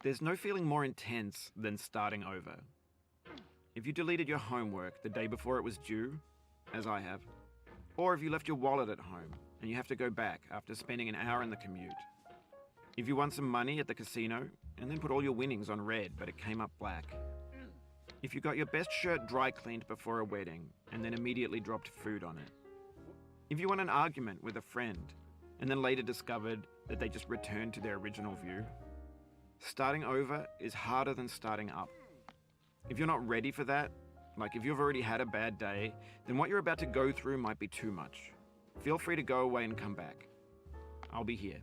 There's no feeling more intense than starting over. If you deleted your homework the day before it was due, as I have, or if you left your wallet at home and you have to go back after spending an hour in the commute. If you won some money at the casino and then put all your winnings on red but it came up black. If you got your best shirt dry cleaned before a wedding and then immediately dropped food on it. If you won an argument with a friend and then later discovered that they just returned to their original view. Starting over is harder than starting up. If you're not ready for that, like if you've already had a bad day, then what you're about to go through might be too much. Feel free to go away and come back. I'll be here.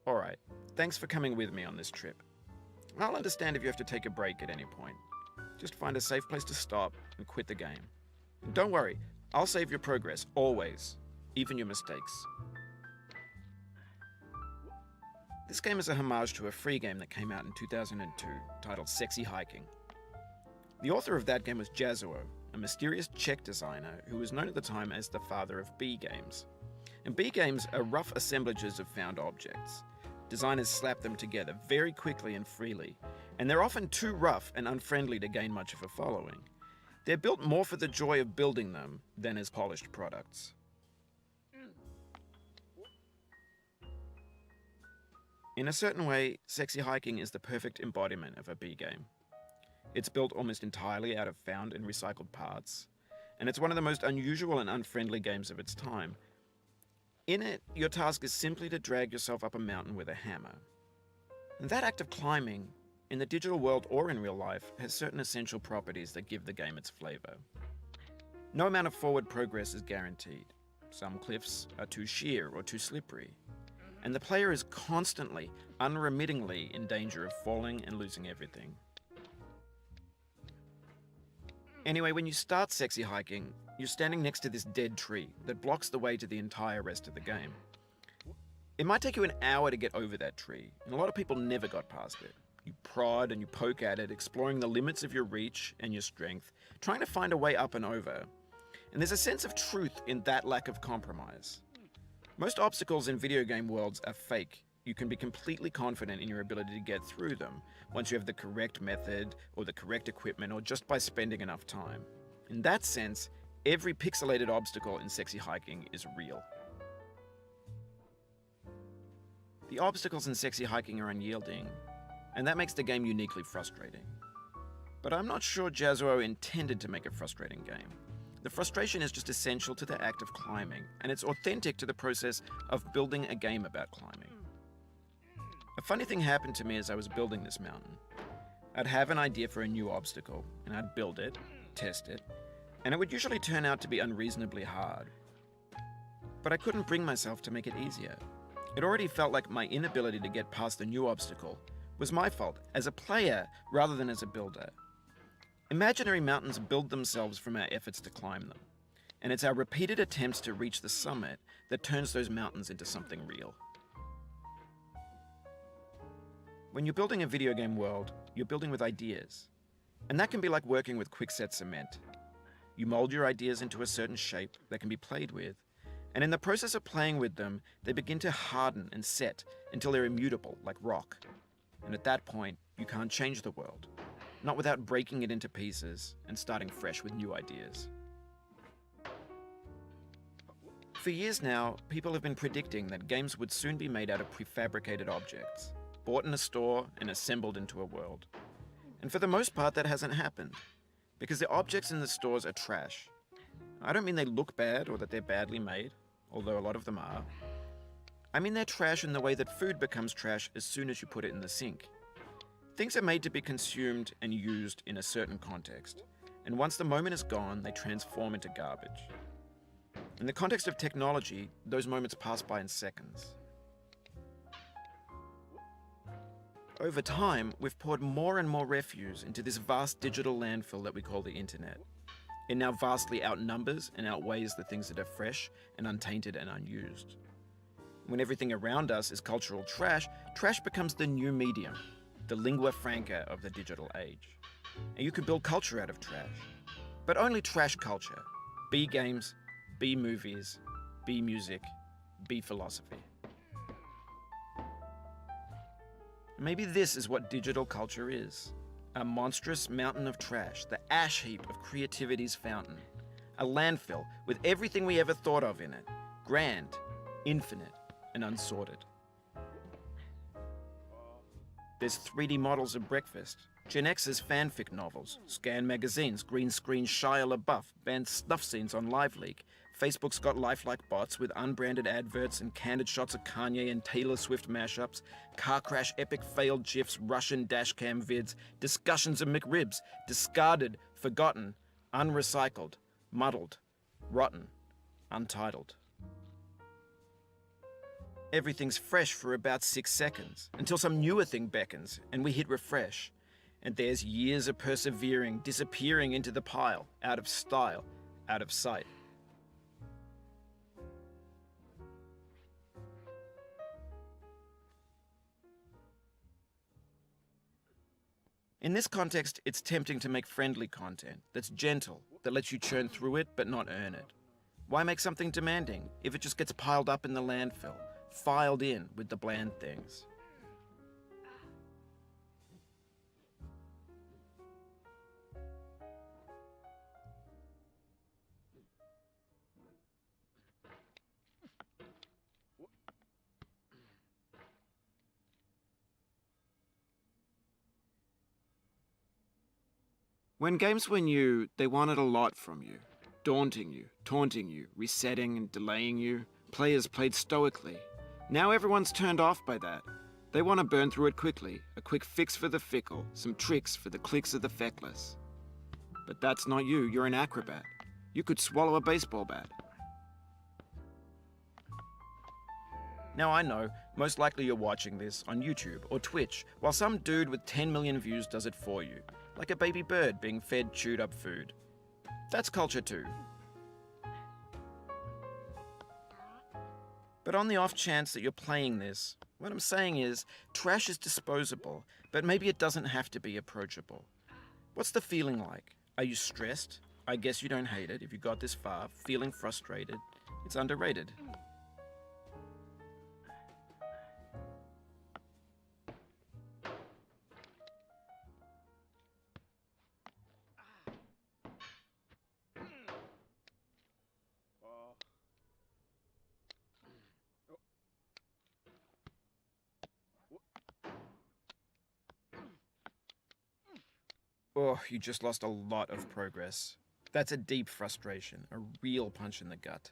Alright, thanks for coming with me on this trip. I'll understand if you have to take a break at any point. Just find a safe place to stop and quit the game. And don't worry, I'll save your progress, always, even your mistakes. This game is a homage to a free game that came out in 2002, titled Sexy Hiking. The author of that game was Jazzuo, a mysterious Czech designer who was known at the time as the father of B games. And B games are rough assemblages of found objects. Designers slap them together very quickly and freely, and they're often too rough and unfriendly to gain much of a following. They're built more for the joy of building them than as polished products. In a certain way, Sexy Hiking is the perfect embodiment of a B game. It's built almost entirely out of found and recycled parts, and it's one of the most unusual and unfriendly games of its time. In it, your task is simply to drag yourself up a mountain with a hammer. And that act of climbing, in the digital world or in real life, has certain essential properties that give the game its flavor. No amount of forward progress is guaranteed. Some cliffs are too sheer or too slippery. And the player is constantly, unremittingly in danger of falling and losing everything. Anyway, when you start Sexy Hiking, you're standing next to this dead tree that blocks the way to the entire rest of the game. It might take you an hour to get over that tree, and a lot of people never got past it. You prod and you poke at it, exploring the limits of your reach and your strength, trying to find a way up and over. And there's a sense of truth in that lack of compromise. Most obstacles in video game worlds are fake. You can be completely confident in your ability to get through them once you have the correct method or the correct equipment or just by spending enough time. In that sense, every pixelated obstacle in Sexy Hiking is real. The obstacles in Sexy Hiking are unyielding, and that makes the game uniquely frustrating. But I'm not sure Jazzuo intended to make a frustrating game. The frustration is just essential to the act of climbing, and it's authentic to the process of building a game about climbing. A funny thing happened to me as I was building this mountain. I'd have an idea for a new obstacle, and I'd build it, test it, and it would usually turn out to be unreasonably hard. But I couldn't bring myself to make it easier. It already felt like my inability to get past the new obstacle was my fault as a player rather than as a builder. Imaginary mountains build themselves from our efforts to climb them, and it's our repeated attempts to reach the summit that turns those mountains into something real. When you're building a video game world, you're building with ideas, and that can be like working with quickset cement. You mold your ideas into a certain shape that can be played with, and in the process of playing with them, they begin to harden and set until they're immutable, like rock. And at that point, you can't change the world. Not without breaking it into pieces and starting fresh with new ideas. For years now, people have been predicting that games would soon be made out of prefabricated objects, bought in a store and assembled into a world. And for the most part, that hasn't happened, because the objects in the stores are trash. I don't mean they look bad or that they're badly made, although a lot of them are. I mean they're trash in the way that food becomes trash as soon as you put it in the sink. Things are made to be consumed and used in a certain context, and once the moment is gone, they transform into garbage. In the context of technology, those moments pass by in seconds. Over time, we've poured more and more refuse into this vast digital landfill that we call the internet. It now vastly outnumbers and outweighs the things that are fresh and untainted and unused. When everything around us is cultural trash, trash becomes the new medium, the lingua franca of the digital age. And you can build culture out of trash. But only trash culture. B games, B movies, B music, B philosophy. Maybe this is what digital culture is. A monstrous mountain of trash, the ash heap of creativity's fountain. A landfill with everything we ever thought of in it. Grand, infinite, and unsorted. There's 3D models of breakfast, Gen X's fanfic novels, scan magazines, green screen Shia LaBeouf, banned snuff scenes on LiveLeak. Facebook's got lifelike bots with unbranded adverts and candid shots of Kanye and Taylor Swift mashups, car crash epic failed GIFs, Russian dashcam vids, discussions of McRibs, discarded, forgotten, unrecycled, muddled, rotten, untitled. Everything's fresh for about 6 seconds, until some newer thing beckons, and we hit refresh. And there's years of persevering, disappearing into the pile, out of style, out of sight. In this context, it's tempting to make friendly content that's gentle, that lets you churn through it but not earn it. Why make something demanding if it just gets piled up in the landfill, filed in with the bland things? When games were new, they wanted a lot from you. Daunting you, taunting you, resetting and delaying you. Players played stoically. Now everyone's turned off by that. They want to burn through it quickly, a quick fix for the fickle, some tricks for the clicks of the feckless. But that's not you, you're an acrobat. You could swallow a baseball bat. Now I know, most likely you're watching this on YouTube or Twitch, while some dude with 10 million views does it for you. Like a baby bird being fed chewed up food. That's culture too. But on the off chance that you're playing this, what I'm saying is, trash is disposable, but maybe it doesn't have to be approachable. What's the feeling like? Are you stressed? I guess you don't hate it if you got this far. Feeling frustrated? It's underrated. Oh, you just lost a lot of progress. That's a deep frustration, a real punch in the gut.